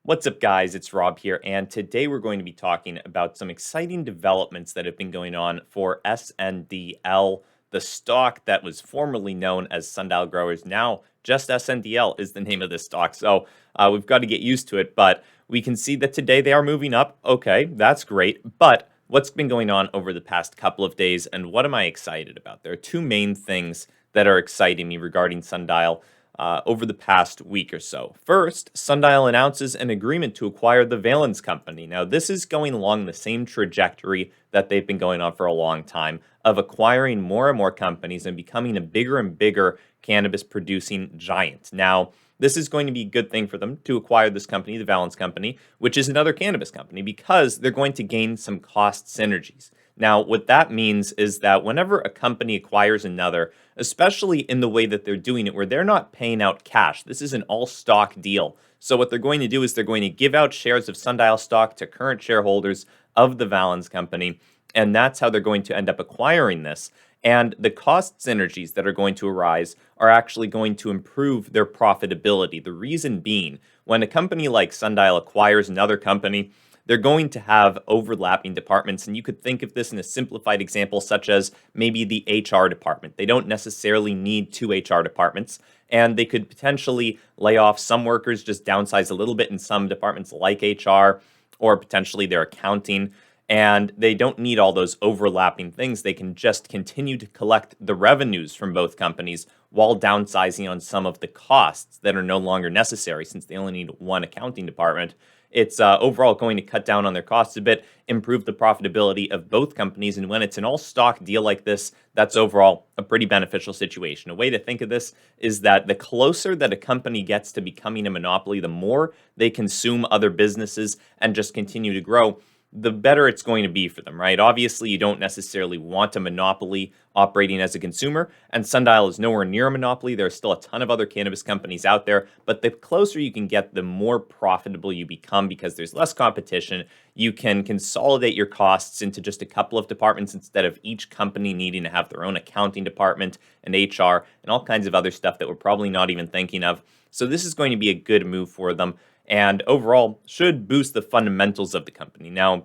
What's up, guys? It's Rob here, and today we're going to be talking about some exciting developments that have been going on for Sndl, the stock that was formerly known as Sundial Growers. Now, just Sndl is the name of this stock, so we've got to get used to it, but we can see that today they are moving up. Okay, that's great, but what's been going on over the past couple of days, and what am I excited about? There are two main things that are exciting me regarding Sundial over the past week or so. First, Sundial announces an agreement to acquire the Valens Company. Now, this is going along the same trajectory that they've been going on for a long time of acquiring more and more companies and becoming a bigger and bigger cannabis producing giant. Now, this is going to be a good thing for them to acquire this company, the Valens Company, which is another cannabis company, because they're going to gain some cost synergies. Now, what that means is that whenever a company acquires another, especially in the way that they're doing it, where they're not paying out cash, this is an all stock deal. So, what they're going to do is they're going to give out shares of Sundial stock to current shareholders of the Valens Company, and that's how they're going to end up acquiring this. And the cost synergies that are going to arise are actually going to improve their profitability. The reason being, when a company like Sundial acquires another company, they're going to have overlapping departments. And you could think of this in a simplified example, such as maybe the HR department. They don't necessarily need two HR departments, and they could potentially lay off some workers, just downsize a little bit in some departments like HR, or potentially their accounting. And they don't need all those overlapping things. They can just continue to collect the revenues from both companies while downsizing on some of the costs that are no longer necessary, since they only need one accounting department. It's overall going to cut down on their costs a bit, improve the profitability of both companies. And when it's an all stock deal like this, that's overall a pretty beneficial situation. A way to think of this is that the closer that a company gets to becoming a monopoly, the more they consume other businesses and just continue to grow, the better it's going to be for them, right? Obviously, you don't necessarily want a monopoly operating as a consumer, and Sundial is nowhere near a monopoly. There's still a ton of other cannabis companies out there, but the closer you can get, the more profitable you become because there's less competition. You can consolidate your costs into just a couple of departments instead of each company needing to have their own accounting department and HR and all kinds of other stuff that we're probably not even thinking of. So this is going to be a good move for them, and overall should boost the fundamentals of the company. Now,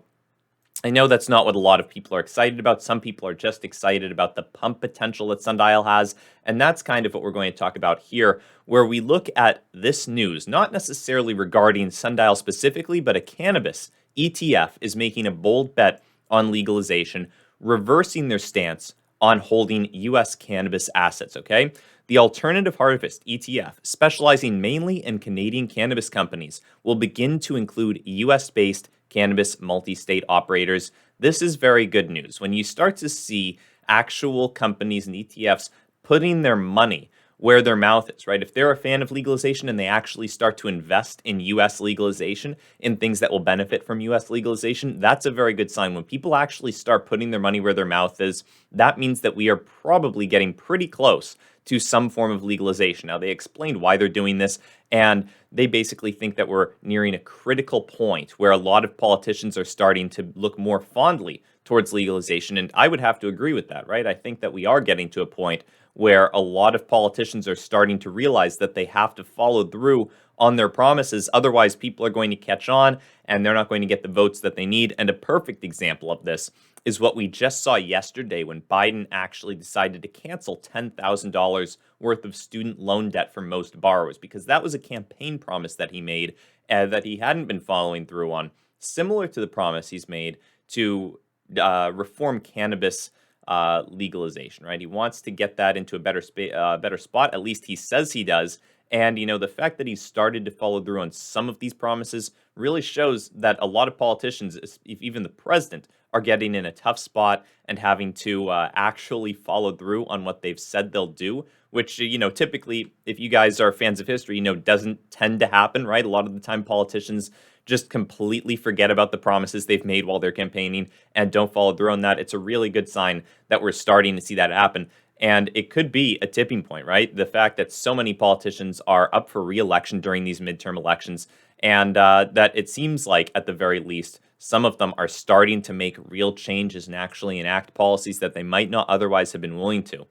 I know that's not what a lot of people are excited about. Some people are just excited about the pump potential that Sundial has, and that's kind of what we're going to talk about here, where we look at this news, not necessarily regarding Sundial specifically, but a cannabis ETF is making a bold bet on legalization, reversing their stance on holding U.S. cannabis assets, okay? The Alternative Harvest ETF, specializing mainly in Canadian cannabis companies, will begin to include US-based cannabis multi-state operators. This is very good news. When you start to see actual companies and ETFs putting their money where their mouth is, right? If they're a fan of legalization and they actually start to invest in US legalization, in things that will benefit from US legalization, that's a very good sign. When people actually start putting their money where their mouth is, that means that we are probably getting pretty close to some form of legalization. Now, they explained why they're doing this, and they basically think that we're nearing a critical point where a lot of politicians are starting to look more fondly towards legalization, and I would have to agree with that, right? I think that we are getting to a point where a lot of politicians are starting to realize that they have to follow through on their promises. Otherwise, people are going to catch on and they're not going to get the votes that they need. And a perfect example of this is what we just saw yesterday when Biden actually decided to cancel $10,000 worth of student loan debt for most borrowers, because that was a campaign promise that he made that he hadn't been following through on, similar to the promise he's made to reform cannabis legalization, right? He wants to get that into a better spot. At least he says he does. And, the fact that he's started to follow through on some of these promises really shows that a lot of politicians, if even the president, are getting in a tough spot and having to actually follow through on what they've said they'll do, which, typically, if you guys are fans of history, doesn't tend to happen, right? A lot of the time, politicians just completely forget about the promises they've made while they're campaigning and don't follow through on that. It's a really good sign that we're starting to see that happen. And it could be a tipping point, right? The fact that so many politicians are up for re-election during these midterm elections, and that it seems like, at the very least, some of them are starting to make real changes and actually enact policies that they might not otherwise have been willing to.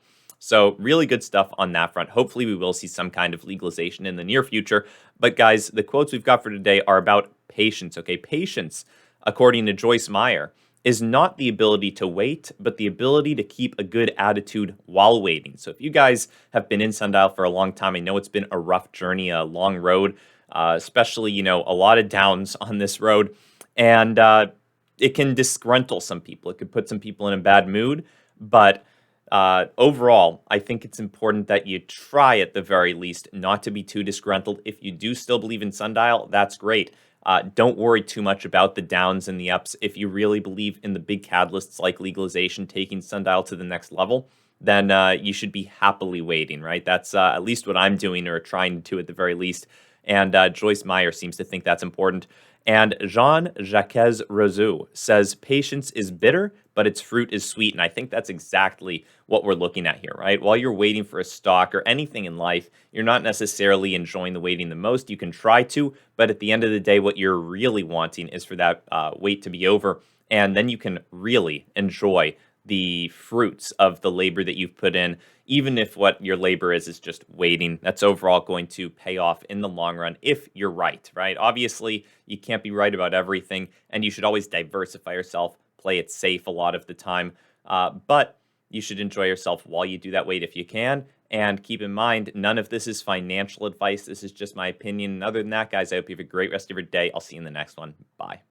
So, really good stuff on that front. Hopefully, we will see some kind of legalization in the near future. But, guys, the quotes we've got for today are about patience, okay? Patience, according to Joyce Meyer, is not the ability to wait, but the ability to keep a good attitude while waiting. So, if you guys have been in Sundial for a long time, I know it's been a rough journey, a long road, especially, a lot of downs on this road. And it can disgruntle some people. It could put some people in a bad mood. But overall, I think it's important that you try at the very least not to be too disgruntled. If you do still believe in Sundial, that's great. Don't worry too much about the downs and the ups. If you really believe in the big catalysts like legalization taking Sundial to the next level, then you should be happily waiting, right? That's at least what I'm doing or trying to at the very least. And Joyce Meyer seems to think that's important. And Jean-Jacques Rousseau says, patience is bitter, but its fruit is sweet. And I think that's exactly what we're looking at here, right? While you're waiting for a stock or anything in life, you're not necessarily enjoying the waiting the most. You can try to, but at the end of the day, what you're really wanting is for that wait to be over. And then you can really enjoy the fruits of the labor that you've put in, even if what your labor is just waiting. That's overall going to pay off in the long run if you're right? Obviously, you can't be right about everything, and you should always diversify yourself, play it safe a lot of the time. But you should enjoy yourself while you do that wait if you can. And keep in mind, none of this is financial advice. This is just my opinion. And other than that, guys, I hope you have a great rest of your day. I'll see you in the next one. Bye.